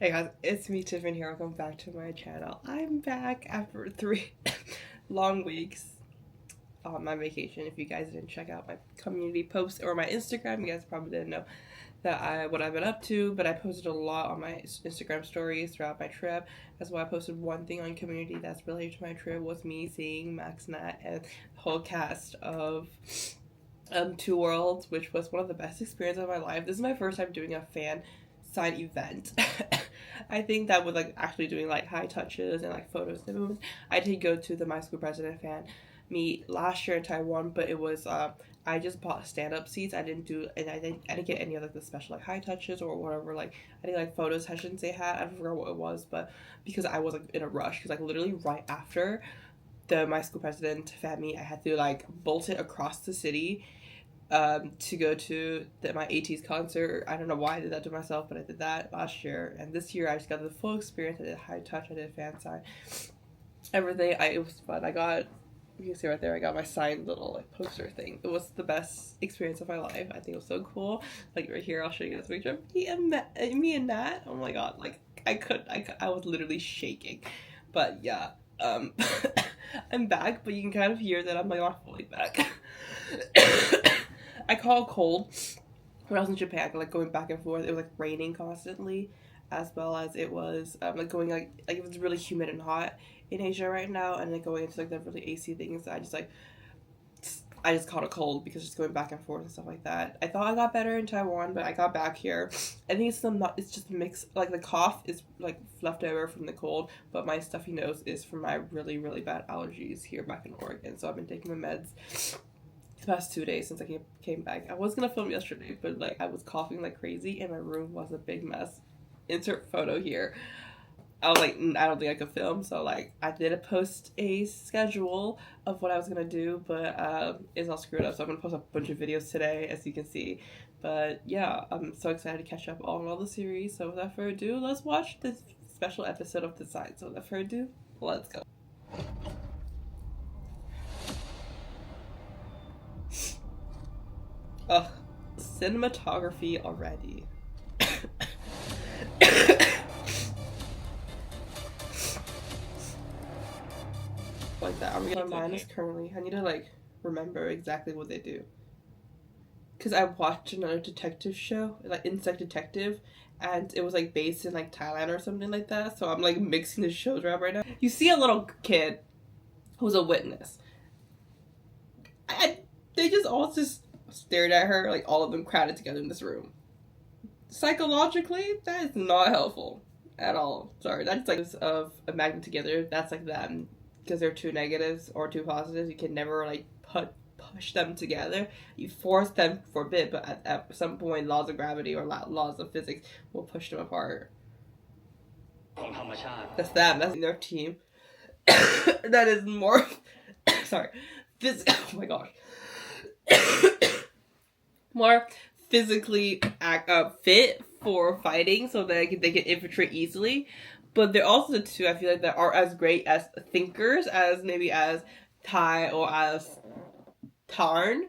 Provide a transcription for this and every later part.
Hey guys, it's me Tiffany here. Welcome back to my channel. I'm back after 3 long weeks on my vacation. If you guys didn't check out my community posts or my Instagram, you guys probably didn't know that what I've been up to, but I posted a lot on my Instagram stories throughout my trip. That's why I posted one thing on community that's related to my trip was me seeing Max, Nat, and the whole cast of Two Worlds, which was one of the best experiences of my life. This is my first time doing a fan sign event. I think that with like actually doing like high touches and like photos and movements, I did go to the My School President fan meet last year in Taiwan, but it was I just bought stand-up seats. I didn't get any of like the special like high touches or whatever, like I think like photo sessions they had. I forgot what it was, but because I was like in a rush, because like literally right after the My School President fan meet, I had to like bolt it across the city to go to my AT's concert. I don't know why I did that to myself, but I did that last year, and this year I just got the full experience. I did high touch, I did fan sign, everything. It was fun. I got, you can see right there, I got my signed little like poster thing. It was the best experience of my life. I think it was so cool. Like right here, I'll show you this picture of me and Nat. Oh my god, like I was literally shaking. But yeah, I'm back, but you can kind of hear that I'm like not fully back. I caught a cold when I was in Japan, like going back and forth. It was like raining constantly, as well as it was like going like it was really humid and hot in Asia right now, and then going into like the really AC things. I just caught a cold because just going back and forth and stuff like that. I thought I got better in Taiwan, but I got back here. I think it's just mixed, like the cough is like left over from the cold, but my stuffy nose is from my really, really bad allergies here back in Oregon. So I've been taking my meds the past 2 days since I came back. I was gonna film yesterday, but like I was coughing like crazy and my room was a big mess. Insert photo here. I was like, I don't think I could film, so like I did post a schedule of what I was gonna do, but it's all screwed up, so I'm gonna post a bunch of videos today, as you can see. But yeah, I'm so excited to catch up on all the series. So without further ado, let's watch this special episode of Design. So without further ado, let's go. Ugh, cinematography already. Like that. I'm gonna mine is currently. I need to like remember exactly what they do. Cause I watched another detective show, like Insect Detective, and it was like based in like Thailand or something like that. So I'm like mixing the shows around right now. You see a little kid who's a witness, and they just all just stared at her, like all of them crowded together in this room. Psychologically, that is not helpful at all. Sorry, that's like of a magnet together. That's like them, because they're two negatives or two positives. You can never like push them together. You force them for a bit, but at some point, laws of gravity or laws of physics will push them apart. That's them. That's their team. That is more. Sorry, this. Oh my gosh. More physically fit for fighting, so that they can infiltrate easily. But they're also the two I feel like that are as great as thinkers as maybe as Tai or as Tarn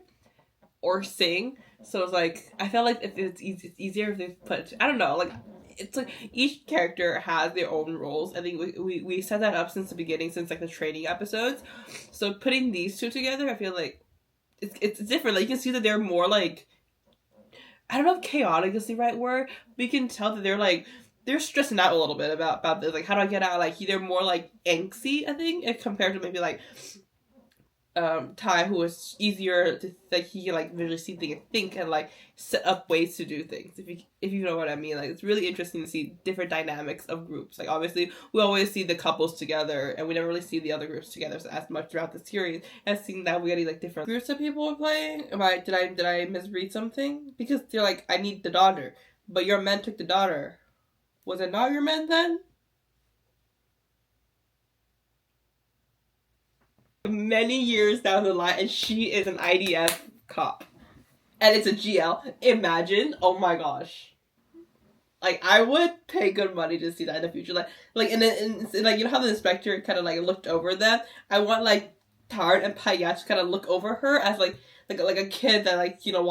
or Sing. So it's like I felt like if it's easier if they put, I don't know, like it's like each character has their own roles. I think we set that up since the beginning, since like the training episodes. So putting these two together, I feel like it's different. Like you can see that they're more like, I don't know if chaotic is the right word, but you can tell that they're stressing out a little bit about this. Like, how do I get out? Like, they're more like angsty, I think, compared to maybe like Tai, who is easier to like he can like visually see things and think and like set up ways to do things. If you know what I mean, like it's really interesting to see different dynamics of groups. Like obviously we always see the couples together, and we never really see the other groups together as much throughout the series. And seeing that we get like different groups of people playing. Did I misread something? Because they're like, I need the daughter, but your men took the daughter. Was it not your men then? Many years down the line, and she is an IDF cop, and it's a GL. Imagine, oh my gosh, like I would pay good money to see that in the future. Like, and then like you know how the inspector kind of like looked over them. I want like Tarn and Paya just kind of look over her as like a kid that like, you know,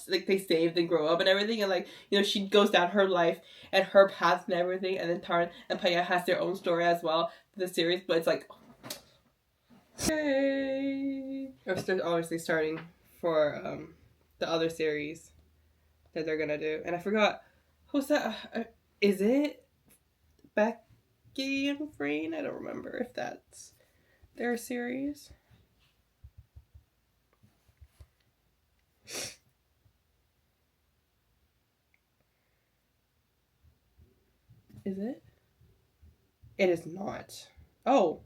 they saved and grow up and everything, and like, you know, she goes down her life and her path and everything, and then Tarn and Paya has their own story as well for the series, but it's like, hey, they're obviously starting for the other series that they're gonna do, and I forgot who's that. Is it Becky and Freen? I don't remember if that's their series. Is it? It is not. Oh.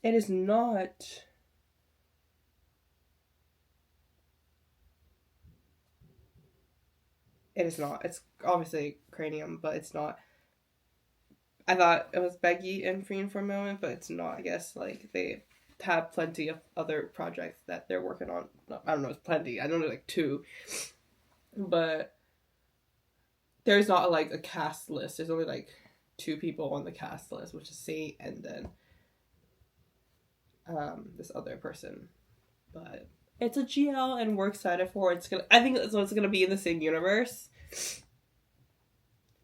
It is not. It is not. It's obviously Cranium, but it's not. I thought it was Becky and Freen for a moment, but it's not. I guess like they have plenty of other projects that they're working on. I don't know, it's plenty. I don't know, like 2. But there's not like a cast list. There's only like 2 people on the cast list, which is Saint and then this other person. But it's a GL and we're excited for it. I think it's gonna be in the same universe.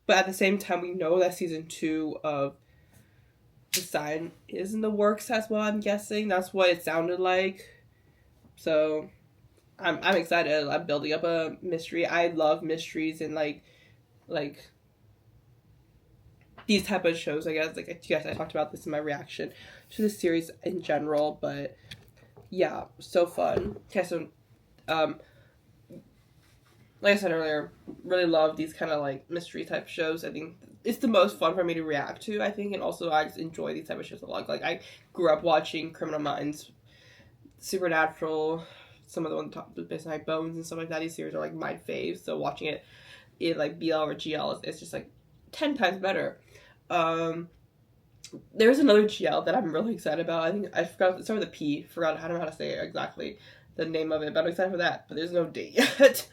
But at the same time, we know that season 2 of The Sign is in the works as well, I'm guessing. That's what it sounded like. So I'm excited. I'm building up a mystery. I love mysteries and like these type of shows, I guess. Like, I talked about this in my reaction to the series in general, but yeah, so fun. Okay, so like I said earlier, really love these kind of like mystery type shows. I think it's the most fun for me to react to, I think, and also I just enjoy these type of shows a lot. Like, I grew up watching Criminal Minds, Supernatural, some of the ones based on like Bones and stuff like that. These series are like my faves, so watching it in like BL or GL it's just like 10 times better. There's another GL that I'm really excited about. I think I forgot, it started with a P. I don't know how to say it exactly, the name of it, but I'm excited for that. But there's no date yet.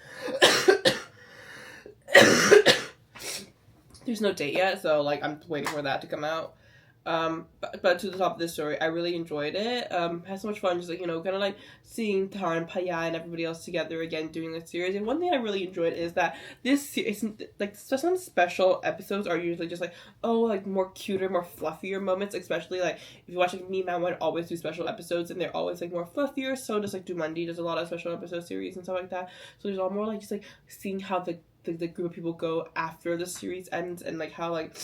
There's no date yet, so like I'm waiting for that to come out. But to the top of this story, I really enjoyed it. Had so much fun, just like, you know, kind of like seeing Tara and Paya and everybody else together again doing this series. And one thing I really enjoyed is that this series, like, some special episodes are usually just like, oh, like more cuter, more fluffier moments. Especially like if you watch like Me Man would always do special episodes, and they're always like more fluffier. So does like Dumandi does a lot of special episode series and stuff like that. So there's a lot more like just like seeing how the group of people go after the series ends, and like how like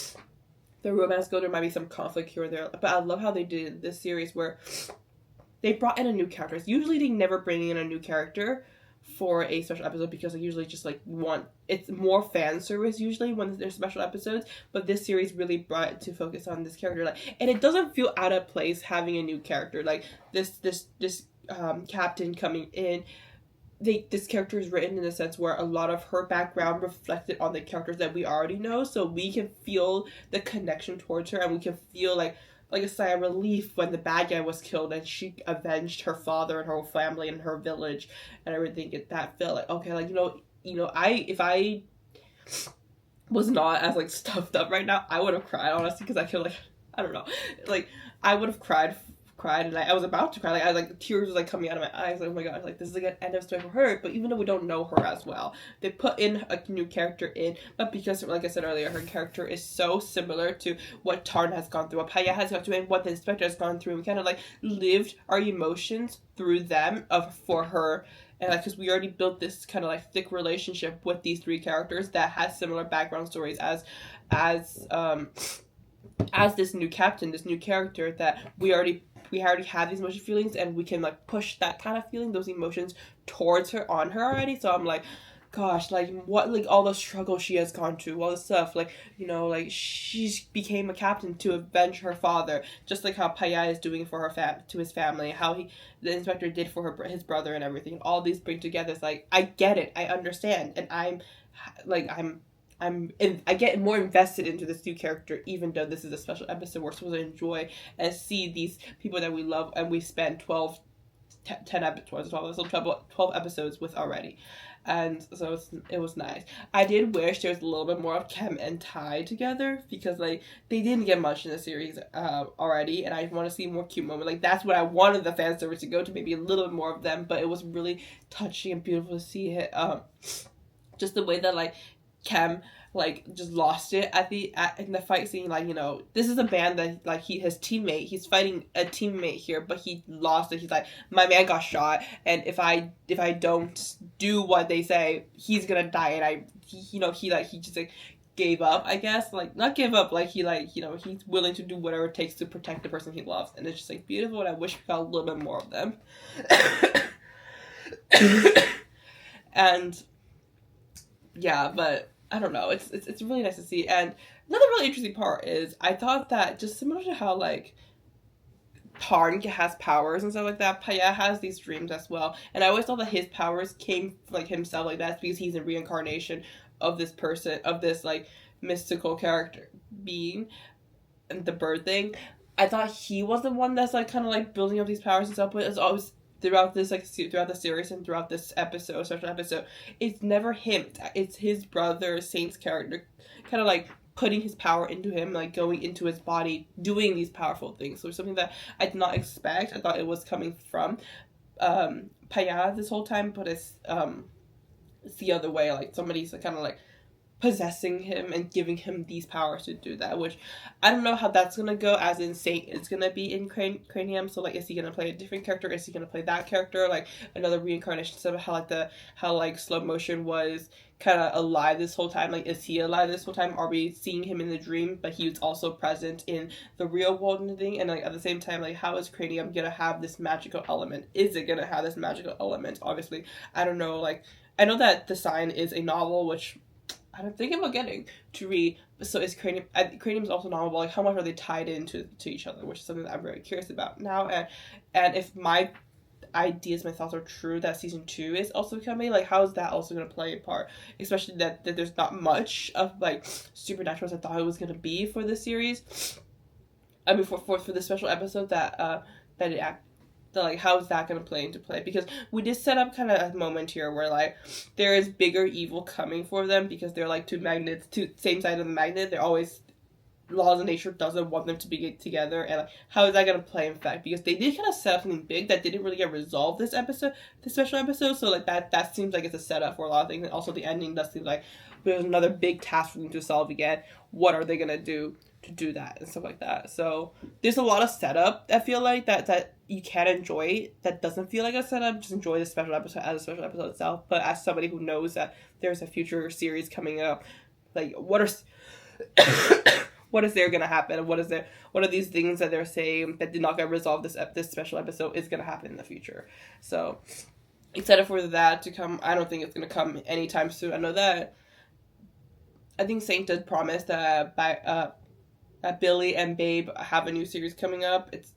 the romance go. There might be some conflict here or there, but I love how they did this series where they brought in a new character. Usually they never bring in a new character for a special episode because they usually just like it's more fan service usually when there's special episodes, but this series really brought it to focus on this character, like, and it doesn't feel out of place having a new character like this captain coming in. This character is written in a sense where a lot of her background reflected on the characters that we already know, so we can feel the connection towards her, and we can feel like a sigh of relief when the bad guy was killed and she avenged her father and her whole family and her village and everything. That felt like, okay, like, if I was not as like stuffed up right now, I would have cried, honestly, because I feel like, I don't know, like I would have cried, and I was about to cry. Like, I like tears was like coming out of my eyes. Like, oh my god, like this is like an end of story for her. But even though we don't know her as well, they put in a new character in. But because, like I said earlier, her character is so similar to what Tarn has gone through, what Paya has gone through, and what the inspector has gone through. We kind of like lived our emotions through them for her. And like, because we already built this kind of like thick relationship with these 3 characters that has similar background stories as this new captain, this new character that we already have these emotional feelings, and we can like push that kind of feeling, those emotions towards her, on her already. So I'm like, gosh, like what, like all the struggle she has gone through, all the stuff, like, like she became a captain to avenge her father, just like how Paya is doing for her to his family, how the inspector did for his brother and everything. All these bring together. It's like, I get it, I understand, and I get more invested into this new character, even though this is a special episode we're supposed to enjoy and see these people that we love and we spend 12 10 episodes, 12 episodes with already. And so it was nice. I did wish there was a little bit more of Kem and Tai together, because like they didn't get much in the series already, and I want to see more cute moments. Like that's what I wanted the fan service to go to, maybe a little bit more of them. But it was really touching and beautiful to see it. Just the way that like Kem like just lost it in the fight scene. Like, you know, this is a band that like he's fighting a teammate here, but he lost it. He's like, my man got shot, and if I don't do what they say, he's gonna die. And he just like gave up, I guess. Like, not give up, like he like, you know, he's willing to do whatever it takes to protect the person he loves, and it's just like beautiful, and I wish we got a little bit more of them. And yeah, but I don't know. It's really nice to see. And another really interesting part is I thought that just similar to how like Tarn has powers and stuff like that, Paya has these dreams as well. And I always thought that his powers came like himself, like that's because he's a reincarnation of this person, of this like mystical character being, and the bird thing. I thought he was the one that's like kind of like building up these powers and stuff, but it's always throughout the series and throughout this special episode, it's never him. It's his brother Saint's character, kind of like putting his power into him, like going into his body, doing these powerful things. So it's something that I did not expect. I thought it was coming from Paya this whole time, but it's the other way. Like somebody's kind of like possessing him and giving him these powers to do that, which I don't know how that's gonna go, as in Saint is gonna be in Cranium. So like, is he gonna play a different character? Is he gonna play that character, like another reincarnation? So how slow motion was kind of alive this whole time. Like, is he alive this whole time? Are we seeing him in the dream, but he was also present in the real world and thing? And like at the same time, like how is Cranium gonna have this magical element? Is it gonna have this magical element? Obviously, I don't know. Like, I know that The Sign is a novel, which I don't think about getting to read. So is Cranium is also novel, but like how much are they tied into each other, which is something that I'm very curious about now. And if my thoughts are true, that season 2 is also coming, like how is that also going to play a part, especially that there's not much of like supernatural as I thought it was going to be for this series. I mean for the special episode like how is that going to play into play, because we did set up kind of a moment here where like there is bigger evil coming for them, because they're like two magnets, same side of the magnet. They're always, laws of nature doesn't want them to be together, and like how is that going to play in fact, because they did kind of set up something big that didn't really get resolved this special episode. So like that seems like it's a setup for a lot of things, and also the ending does seem like there's another big task for them to solve again. What are they going to do that and stuff like that? So there's a lot of setup, I feel like, that you can enjoy, that doesn't feel like a setup. Just enjoy the special episode as a special episode itself. But as somebody who knows that there's a future series coming up, like what is there gonna happen? What are these things that they're saying that did not get resolved this special episode is gonna happen in the future? So excited for that to come. I don't think it's gonna come anytime soon. I know that I think Saint did promise that that Billy and Babe have a new series coming up. It's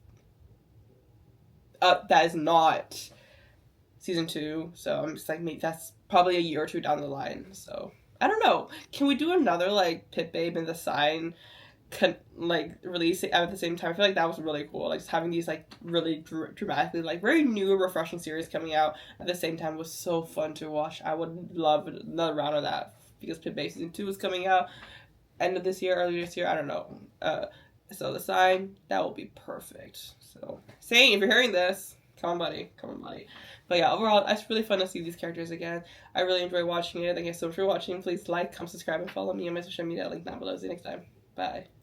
that is not season 2, so I'm just like, maybe that's probably a year or two down the line. So I don't know. Can we do another like Pit Babe and The Sign release it at the same time? I feel like that was really cool. Like just having these like really dramatically like very new refreshing series coming out at the same time was so fun to watch. I would love another round of that, because Pit Babe season 2 is coming out end of this year, early this year, I don't know. So The Sign, that will be perfect. So Saint, if you're hearing this, come on buddy. But yeah, overall it's really fun to see these characters again. I really enjoy watching it. Thank you so much for watching. Please like, comment, subscribe, and follow me on my social media, link down below. See you next time. Bye.